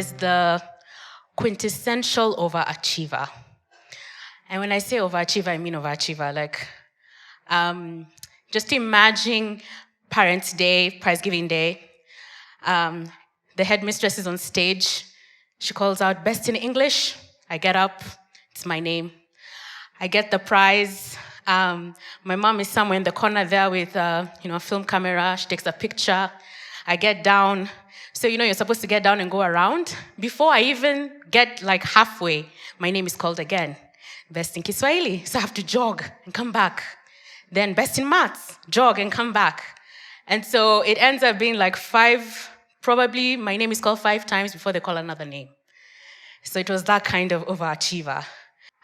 was the quintessential overachiever. And when I say overachiever, I mean overachiever. Like, just imagine Parents' Day, Prize Giving Day. The headmistress is on stage. She calls out, "Best in English." I get up. It's my name. I get the prize. My mom is somewhere in the corner there with a film camera. She takes a picture. I get down. So, you're supposed to get down and go around. Before I even get like halfway, my name is called again. Best in Kiswahili. So I have to jog and come back. Then best in maths, jog and come back. And so it ends up being like probably my name is called 5 times before they call another name. So it was that kind of overachiever.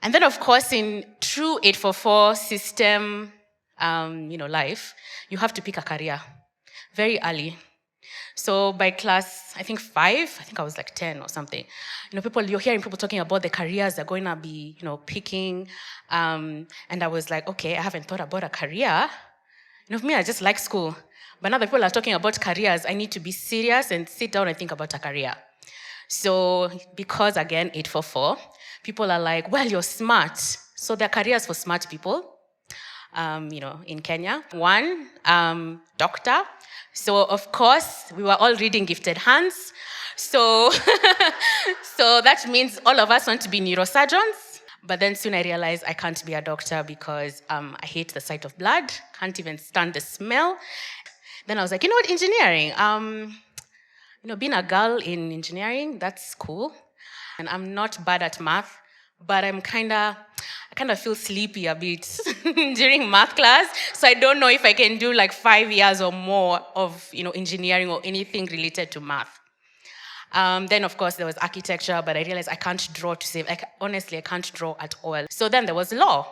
And then, of course, in true 844 system, life, you have to pick a career very early. So by class, I think 5, I think I was like 10 or something. You're hearing people talking about the careers they're going to be, picking. And I was like, okay, I haven't thought about a career. For me, I just like school. But now that people are talking about careers, I need to be serious and sit down and think about a career. So because, again, 844, people are like, well, you're smart. So there are careers for smart people, in Kenya. One, doctor. So, of course, we were all reading Gifted Hands. So, so that means all of us want to be neurosurgeons. But then soon I realized I can't be a doctor because I hate the sight of blood, can't even stand the smell. Then I was like, engineering. Being a girl in engineering, that's cool. And I'm not bad at math, but I kind of feel sleepy a bit during math class. So I don't know if I can do like 5 years or more of, engineering or anything related to math. Then, of course, there was architecture, but I realized I can't draw to save. Honestly, I can't draw at all. So then there was law.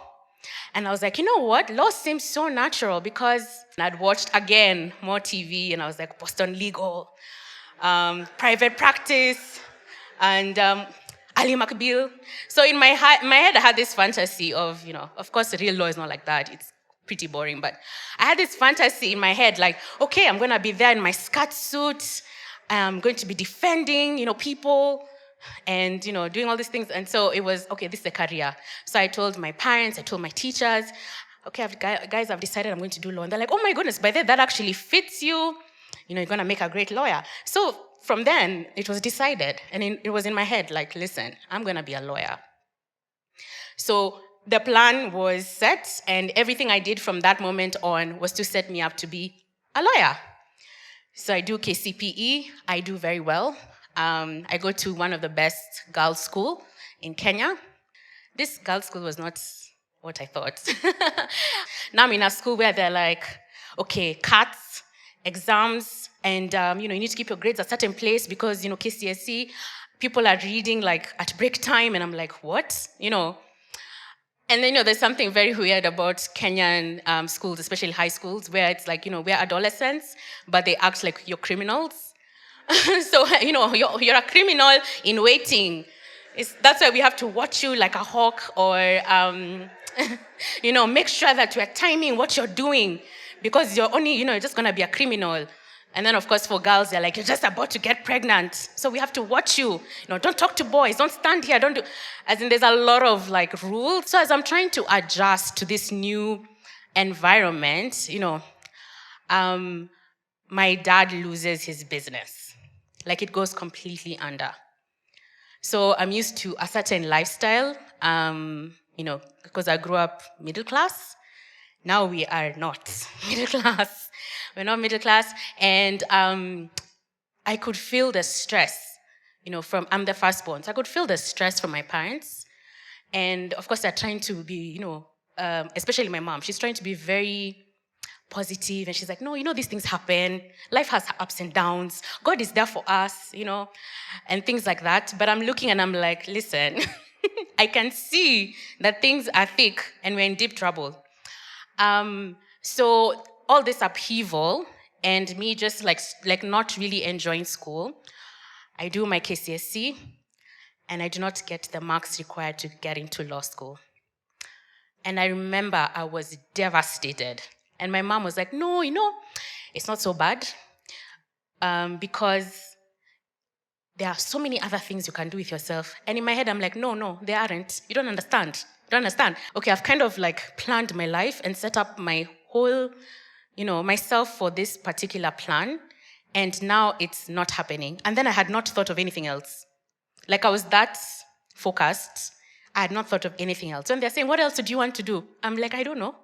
And I was like, you know what? Law seems so natural because I'd watched, again, more TV, and I was like, Boston Legal, private practice, and Ali McBeal. So in my head, I had this fantasy of, of course, real law is not like that. It's pretty boring. But I had this fantasy in my head, like, okay, I'm going to be there in my skirt suit. I'm going to be defending, people and, doing all these things. And so it was, okay, this is a career. So I told my parents, I told my teachers, okay, guys, I've decided I'm going to do law. And they're like, oh my goodness, by that actually fits you. You're going to make a great lawyer. So from then, it was decided. And it was in my head, like, listen, I'm going to be a lawyer. So the plan was set, and everything I did from that moment on was to set me up to be a lawyer. So I do KCPE. I do very well. I go to one of the best girls' school in Kenya. This girls' school was not what I thought. Now I'm in a school where they're like, okay, CATs, exams, and you need to keep your grades at a certain place because KCSE, people are reading like at break time, and I'm like, what? And then there's something very weird about Kenyan schools, especially high schools, where it's like we're adolescents, but they act like you're criminals. So you're a criminal in waiting. That's why we have to watch you like a hawk, or make sure that we're timing what you're doing, because you're only you're just gonna be a criminal. And then, of course, for girls, they're like, you're just about to get pregnant. So we have to watch you. Don't talk to boys. Don't stand here. Don't do... As in, there's a lot of, like, rules. So as I'm trying to adjust to this new environment, my dad loses his business. Like, it goes completely under. So I'm used to a certain lifestyle, because I grew up middle class. Now we are not middle class. We're not middle class. And I could feel the stress, I'm the firstborn. So I could feel the stress from my parents. And of course, they're trying to be, especially my mom, she's trying to be very positive. And she's like, no, these things happen. Life has ups and downs. God is there for us, and things like that. But I'm looking and I'm like, listen, I can see that things are thick and we're in deep trouble. So all this upheaval and me just like not really enjoying school, I do my KCSE and I do not get the marks required to get into law school. And I remember I was devastated. And my mom was like, no, it's not so bad. Because there are so many other things you can do with yourself. And in my head, I'm like, no, they aren't. You don't understand. You don't understand. Okay, I've kind of like planned my life and set up my whole, myself for this particular plan. And now it's not happening. And then I had not thought of anything else. Like I was that focused. I had not thought of anything else. And they're saying, what else do you want to do? I'm like, I don't know.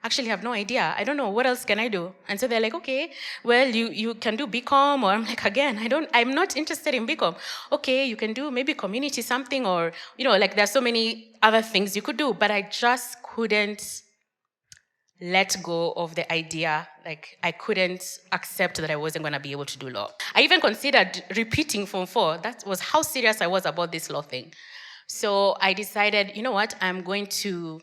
Actually have no idea. I don't know. What else can I do? And so they're like, okay, well, you can do BCom, or I'm like, again, I'm not interested in BCom. Okay, you can do maybe community something, or, like there's so many other things you could do, but I just couldn't let go of the idea. Like I couldn't accept that I wasn't going to be able to do law. I even considered repeating Form 4. That was how serious I was about this law thing. So I decided, you know what, I'm going to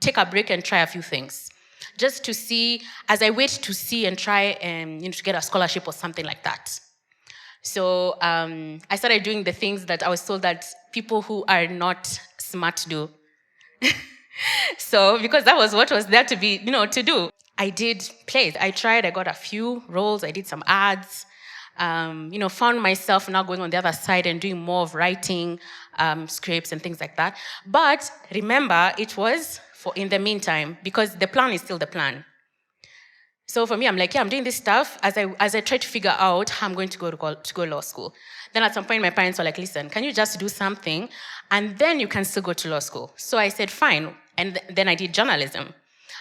take a break and try a few things, just to see, as I wait to see and try and to get a scholarship or something like that. So I started doing the things that I was told that people who are not smart do. So because that was what was there to be, to do. I did plays. I got a few roles. I did some ads. Found myself now going on the other side and doing more of writing scripts and things like that. But remember, it was for in the meantime, because the plan is still the plan. So for me, I'm like, yeah, I'm doing this stuff as I try to figure out how I'm going to go law school. Then at some point, my parents were like, listen, can you just do something and then you can still go to law school? So I said, fine. And then I did journalism.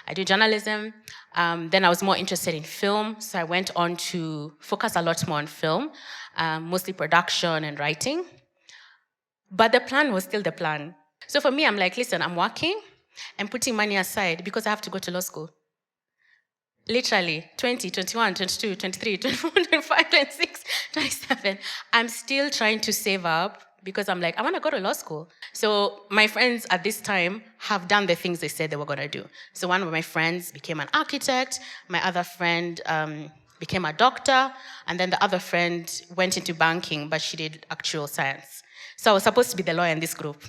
Then I was more interested in film. So I went on to focus a lot more on film, mostly production and writing. But the plan was still the plan. So for me, I'm like, listen, I'm working and putting money aside because I have to go to law school. Literally, 20, 21, 22, 23, 24, 25, 26, 27. I'm still trying to save up because I'm like, I want to go to law school. So my friends at this time have done the things they said they were going to do. So one of my friends became an architect. My other friend became a doctor. And then the other friend went into banking, but she did actual science. So I was supposed to be the lawyer in this group.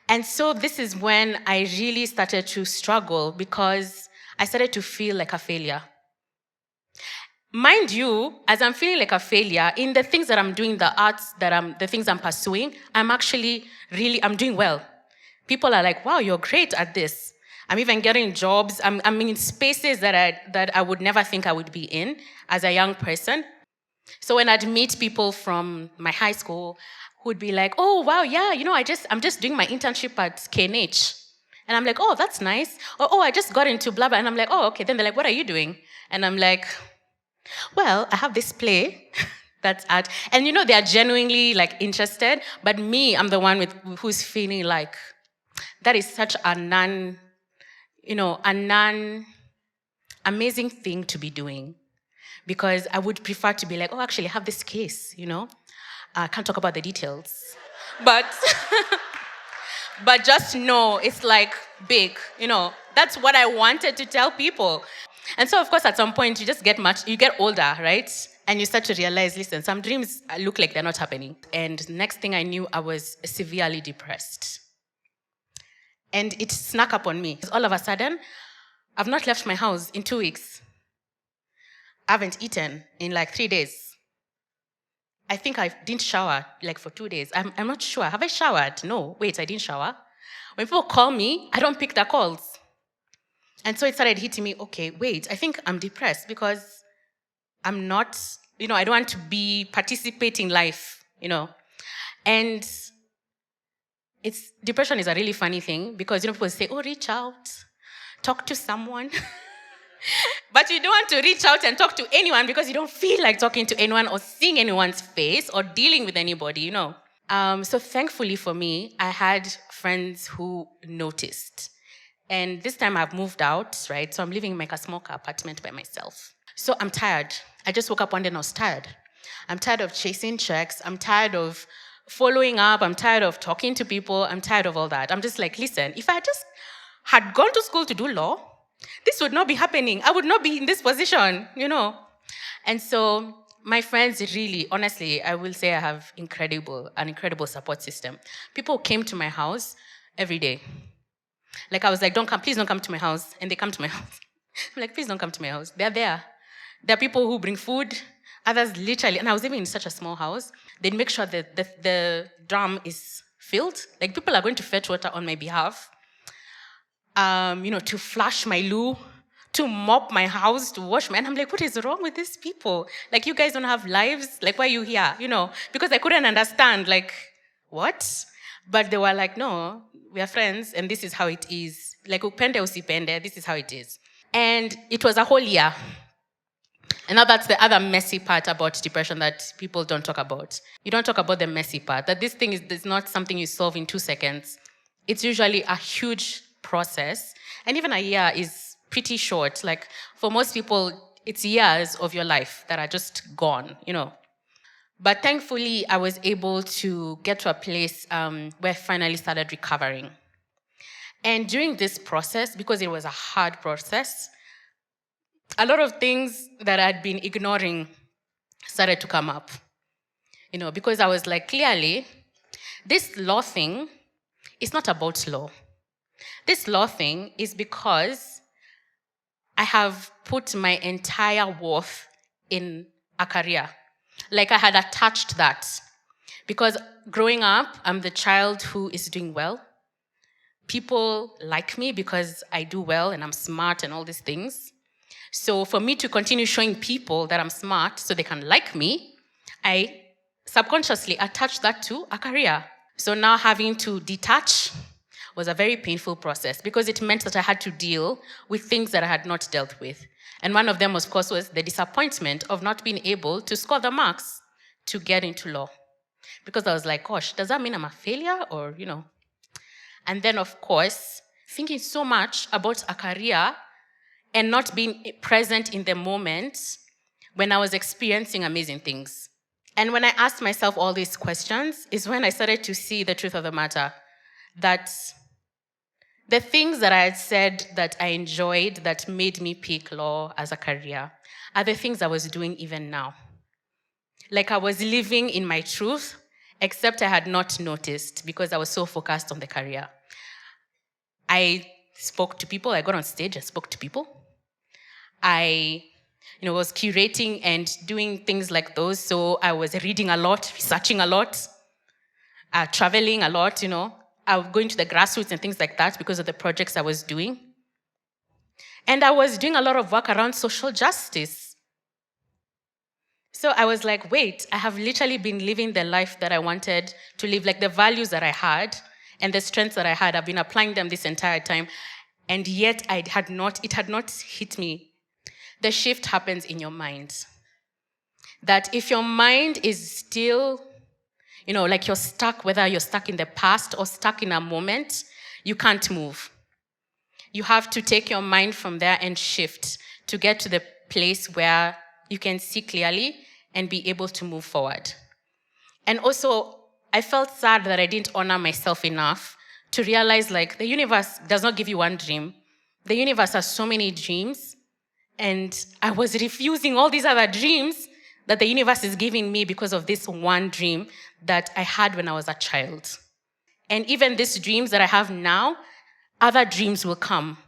And so this is when I really started to struggle because I started to feel like a failure. Mind you, as I'm feeling like a failure, in the things that I'm doing, the arts, the things I'm pursuing, I'm doing well. People are like, wow, you're great at this. I'm even getting jobs. I'm in spaces that I would never think I would be in as a young person. So when I'd meet people from my high school who would be like, oh, wow, yeah, I'm just doing my internship at KNH. And I'm like, oh, that's nice. Or, oh, I just got into blah, blah. And I'm like, oh, okay. Then they're like, what are you doing? And I'm like, well, I have this play that's at, and they're genuinely like interested, but me, I'm the one who's feeling like that is such a amazing thing to be doing. Because I would prefer to be like, oh, actually, I have this case, I can't talk about the details. But but just know it's like big, That's what I wanted to tell people. And so, of course, at some point, you get older, right? And you start to realize, listen, some dreams look like they're not happening. And next thing I knew, I was severely depressed. And it snuck up on me. All of a sudden, I've not left my house in 2 weeks. I haven't eaten in like 3 days. I think I didn't shower like for 2 days. I'm not sure. Have I showered? No. Wait, I didn't shower. When people call me, I don't pick their calls. And so it started hitting me, okay, wait, I think I'm depressed because I'm not, I don't want to participate in life, And depression is a really funny thing because, people say, oh, reach out, talk to someone. But you don't want to reach out and talk to anyone because you don't feel like talking to anyone or seeing anyone's face or dealing with anybody, So thankfully for me, I had friends who noticed. And this time I've moved out, right? So I'm living in like a small apartment by myself. So I'm tired. I just woke up one day and I was tired. I'm tired of chasing checks. I'm tired of following up. I'm tired of talking to people. I'm tired of all that. I'm just like, listen, if I just had gone to school to do law, this would not be happening. I would not be in this position, And so my friends really, honestly, I will say I have an incredible support system. People came to my house every day. Like I was like, please don't come to my house. And they come to my house. I'm like, please don't come to my house. They're there. There are people who bring food. Others literally, and I was living in such a small house. they'd make sure that the drum is filled. Like, people are going to fetch water on my behalf. To flush my loo, to mop my house, to wash my... And I'm like, what is wrong with these people? Like, you guys don't have lives? Like, why are you here? Because I couldn't understand, like, what? But they were like, no, we are friends, and this is how it is. Like, upende usipende, this is how it is. And it was a whole year. And now that's the other messy part about depression that people don't talk about. You don't talk about the messy part, that this thing is not something you solve in 2 seconds. It's usually a huge process. And even a year is pretty short. Like, for most people, it's years of your life that are just gone, But thankfully, I was able to get to a place where I finally started recovering. And during this process, because it was a hard process, a lot of things that I'd been ignoring started to come up. Because I was like, clearly, this law thing is not about law. This law thing is because I have put my entire worth in a career. Like, I had attached that. Because growing up, I'm the child who is doing well. People like me because I do well and I'm smart and all these things. So for me to continue showing people that I'm smart so they can like me, I subconsciously attached that to a career. So now having to detach was a very painful process because it meant that I had to deal with things that I had not dealt with. And one of them, of course, was the disappointment of not being able to score the marks to get into law. Because I was like, gosh, does that mean I'm a failure or, And then, of course, thinking so much about a career and not being present in the moment when I was experiencing amazing things. And when I asked myself all these questions is when I started to see the truth of the matter, that the things that I had said that I enjoyed that made me pick law as a career are the things I was doing even now. Like, I was living in my truth, except I had not noticed because I was so focused on the career. I spoke to people. I got on stage, I spoke to people. I was curating and doing things like those. So I was reading a lot, researching a lot, traveling a lot, I was going to the grassroots and things like that because of the projects I was doing. And I was doing a lot of work around social justice. So I was like, wait, I have literally been living the life that I wanted to live, like the values that I had and the strengths that I had. I've been applying them this entire time. And yet it had not hit me. The shift happens in your mind. That if your mind is still, like you're stuck, whether you're stuck in the past or stuck in a moment, you can't move. You have to take your mind from there and shift to get to the place where you can see clearly and be able to move forward. And also, I felt sad that I didn't honor myself enough to realize, like, the universe does not give you one dream. The universe has so many dreams. And I was refusing all these other dreams that the universe is giving me because of this one dream that I had when I was a child. And even these dreams that I have now, other dreams will come.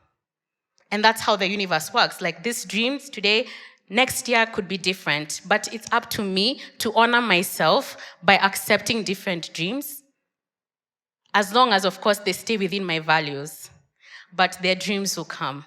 And that's how the universe works. Like, these dreams today, next year could be different. But it's up to me to honor myself by accepting different dreams. As long as, of course, they stay within my values. But their dreams will come.